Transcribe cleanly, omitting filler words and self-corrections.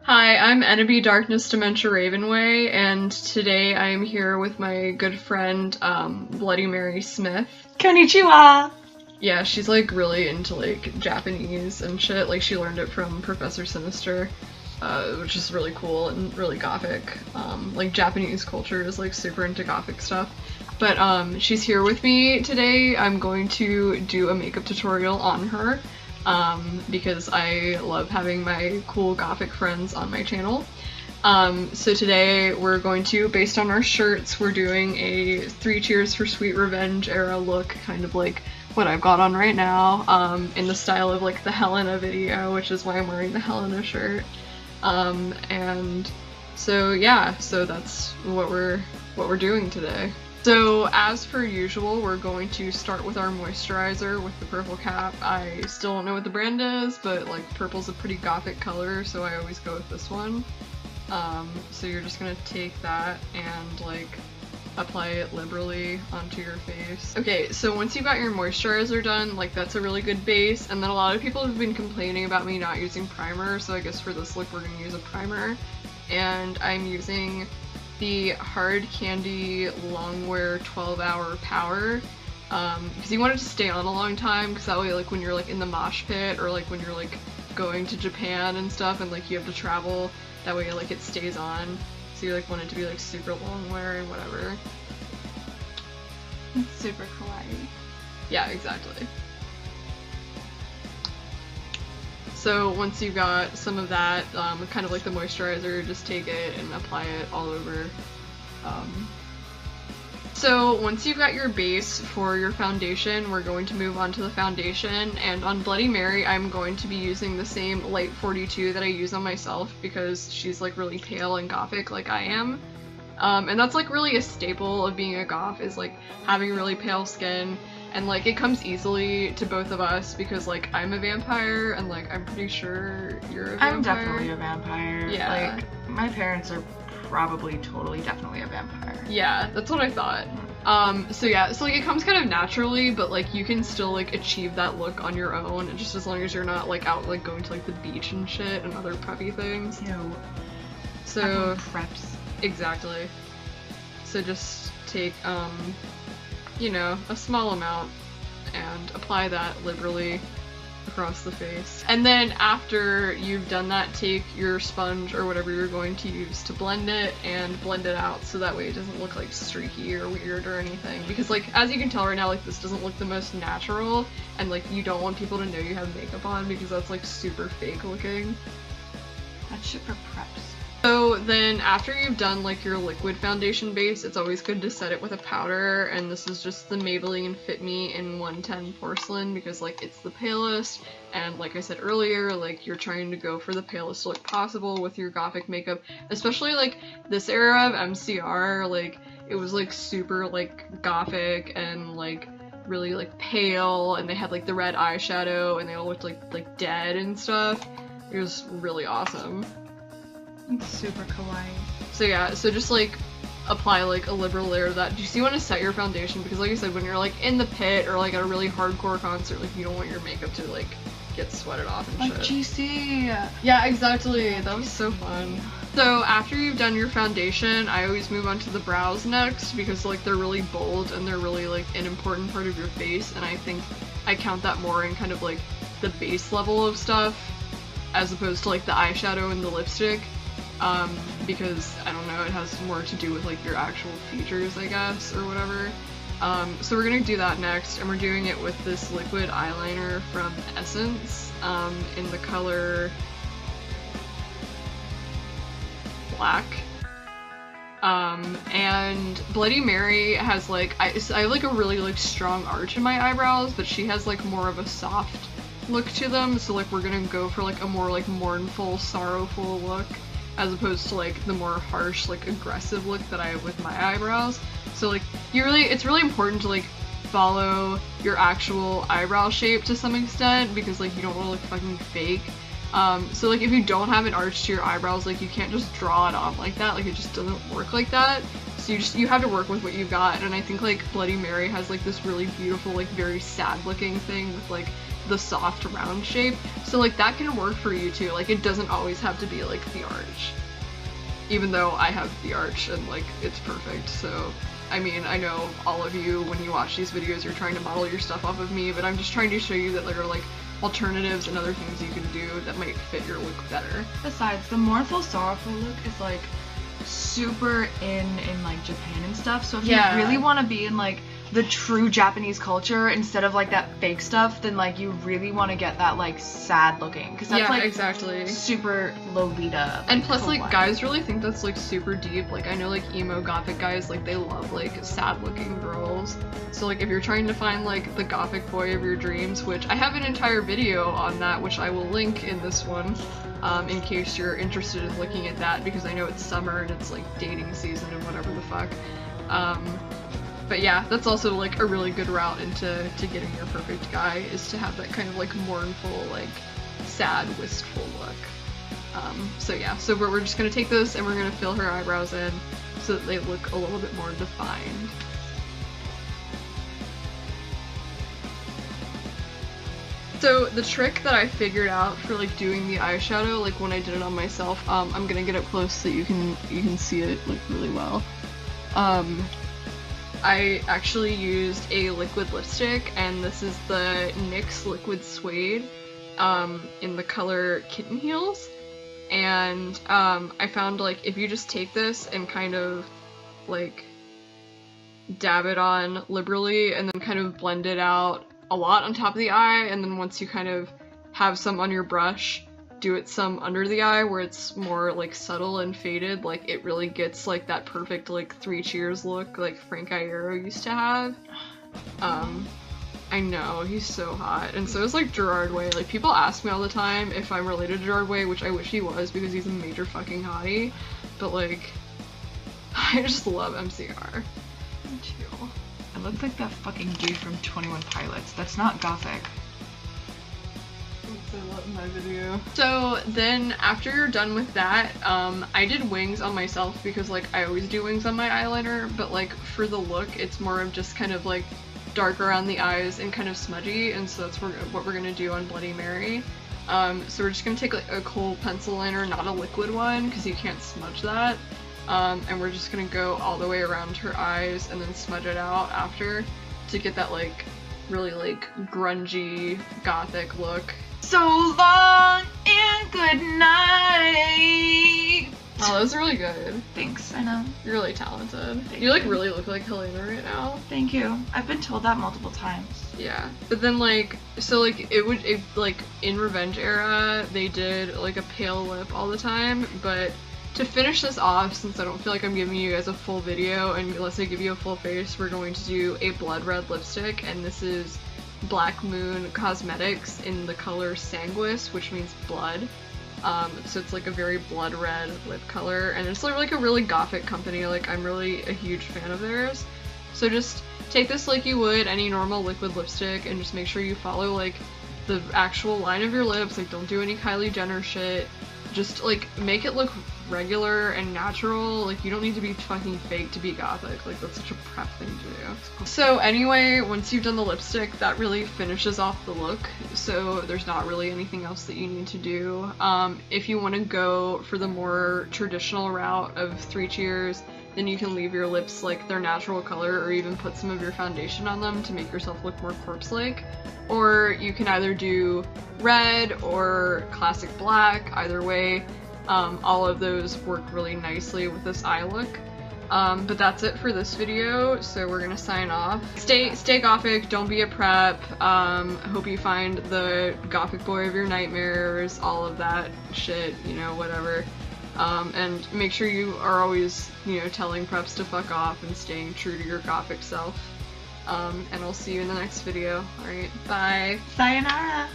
Hi, I'm Enemy Darkness Dementia Ravenway, and today I am here with my good friend, Bloody Mary Smith. Konnichiwa! Yeah, she's like really into like Japanese and shit. Like she learned it from Professor Sinister, which is really cool and really gothic. Like Japanese culture is like super into gothic stuff. But she's here with me today. I'm going to do a makeup tutorial on her. Because I love having my cool gothic friends on my channel. So today we're going to, based on our shirts, we're doing a 3 Cheers for Sweet Revenge era look, kind of like what I've got on right now, in the style of like the Helena video, which is why I'm wearing the Helena shirt. And so yeah, so that's what we're doing today. So as per usual, we're going to start with our moisturizer with the purple cap. I still don't know what the brand is, but like purple's a pretty gothic color, so I always go with this one. So you're just gonna take that and like apply it liberally onto your face. Okay, so once you've got your moisturizer done, like that's a really good base, and then a lot of people have been complaining about me not using primer, so I guess for this look we're gonna use a primer. And I'm using the Hard Candy Longwear 12-Hour Power, because you want it to stay on a long time, because that way like when you're like in the mosh pit or like when you're like going to Japan and stuff and like you have to travel, that way like it stays on, so you like want it to be like super long wear and whatever. It's super kawaii. Yeah, exactly. So once you've got some of that, kind of like the moisturizer, just take it and apply it all over. So once you've got your base for your foundation, we're going to move on to the foundation, and on Bloody Mary I'm going to be using the same Light 42 that I use on myself because she's like really pale and gothic like I am. And that's like really a staple of being a goth, is like having really pale skin. And like it comes easily to both of us because like I'm a vampire and like I'm pretty sure you're a vampire. I'm definitely a vampire. Yeah. Like, my parents are probably definitely a vampire. Yeah, that's what I thought. So yeah, so like it comes kind of naturally, but like you can still like achieve that look on your own, just as long as you're not like out like going to like the beach and shit and other preppy things. Ew. So preps. Exactly. So just take you know, a small amount and apply that liberally across the face. And then after you've done that, take your sponge or whatever you're going to use to blend it and blend it out so that way it doesn't look like streaky or weird or anything. Because like, as you can tell right now, like this doesn't look the most natural, and like you don't want people to know you have makeup on because that's like super fake looking. That's shit for preps. So then after you've done like your liquid foundation base, it's always good to set it with a powder, and this is just the Maybelline Fit Me in 110 Porcelain because like it's the palest, and like I said earlier, like you're trying to go for the palest look possible with your gothic makeup, especially like this era of MCR, like it was like super like gothic and like really like pale, and they had like the red eyeshadow and they all looked like dead and stuff. It was really awesome. It's super kawaii. So yeah, so just like apply like a liberal layer of that. You want to set your foundation because like I said, when you're like in the pit or like at a really hardcore concert, like you don't want your makeup to like get sweated off and like shit. GC! Yeah, exactly. That was so fun. So after you've done your foundation, I always move on to the brows next because like they're really bold and they're really like an important part of your face, and I think I count that more in kind of like the base level of stuff as opposed to like the eyeshadow and the lipstick. Because, I don't know, it has more to do with like your actual features, I guess, or whatever. So we're gonna do that next, and we're doing it with this liquid eyeliner from Essence, in the color Black. And Bloody Mary has like, I have like a really like strong arch in my eyebrows, but she has like more of a soft look to them, so like we're gonna go for like a more like mournful, sorrowful look, as opposed to like the more harsh, like aggressive look that I have with my eyebrows. So like it's really important to like follow your actual eyebrow shape to some extent, because like you don't want to look fucking fake. So like if you don't have an arch to your eyebrows, like you can't just draw it on like that, like it just doesn't work like that. So you have to work with what you got, and I think like Bloody Mary has like this really beautiful, like very sad looking thing with like the soft round shape. So like that can work for you too. Like it doesn't always have to be like the arch. Even though I have the arch and like it's perfect. So I mean, I know all of you when you watch these videos you're trying to model your stuff off of me, but I'm just trying to show you that there are like alternatives and other things you can do that might fit your look better. Besides, the mournful sorrowful look is like super in like Japan and stuff, so if you really want to be in like the true Japanese culture instead of like that fake stuff, then like you really want to get that like sad looking, because that's like exactly super Lolita, like, and plus like kawaii. guys really think that's like super deep. Like I know like emo gothic guys, like they love like sad looking girls. So like if you're trying to find like the gothic boy of your dreams, which I have an entire video on that, which I will link in this one, in case you're interested in looking at that, because I know it's summer and it's like dating season and whatever the fuck. But yeah, that's also like a really good route into getting your perfect guy, is to have that kind of like mournful, like sad, wistful look. So yeah, so we're just gonna take this and we're gonna fill her eyebrows in so that they look a little bit more defined. So the trick that I figured out for like doing the eyeshadow, like when I did it on myself, I'm gonna get up close so you can see it like really well. I actually used a liquid lipstick, and this is the NYX Liquid Suede in the color Kitten Heels. And I found like if you just take this and kind of like dab it on liberally and then kind of blend it out a lot on top of the eye, and then once you kind of have some on your brush, do it some under the eye where it's more like subtle and faded, like it really gets like that perfect like Three Cheers look like Frank Iero used to have. I know, he's so hot, and so is like Gerard Way. Like people ask me all the time if I'm related to Gerard Way, which I wish he was because he's a major fucking hottie, but like I just love MCR. Me too. It looks like that fucking dude from 21 Pilots. That's not gothic. In my video. So then after you're done with that, I did wings on myself because like I always do wings on my eyeliner, but like for the look it's more of just kind of like dark around the eyes and kind of smudgy, and so that's what we're gonna do on Bloody Mary. So we're just gonna take like a kohl pencil liner, not a liquid one because you can't smudge that, and we're just gonna go all the way around her eyes and then smudge it out after to get that like really like grungy gothic look. So long and good night. Oh, that was really good. Thanks, I know. You're really talented. Thank you like you. really look like Helena right now. Thank you. I've been told that multiple times. Yeah, but then like, so like like in Revenge era, they did like a pale lip all the time, but to finish this off, since I don't feel like I'm giving you guys a full video, and unless I give you a full face, we're going to do a blood red lipstick, and this is Black Moon Cosmetics in the color Sanguis, which means blood. So it's like a very blood red lip color, and it's like a really gothic company. Like I'm really a huge fan of theirs. So just take this like you would any normal liquid lipstick and just make sure you follow like the actual line of your lips. Like don't do any Kylie Jenner shit. Just like make it look regular and natural. Like you don't need to be fucking fake to be gothic. Like that's such a prep thing to do. So anyway, once you've done the lipstick, that really finishes off the look. So there's not really anything else that you need to do. If you want to go for the more traditional route of Three Cheers, then you can leave your lips like their natural color, or even put some of your foundation on them to make yourself look more corpse-like. Or you can either do red or classic black, either way. All of those work really nicely with this eye look. But that's it for this video, so we're gonna sign off. Stay gothic, don't be a prep. Hope you find the gothic boy of your nightmares, all of that shit, you know, whatever. And make sure you are always, you know, telling preps to fuck off and staying true to your gothic self. And I'll see you in the next video. Alright, bye. Sayonara.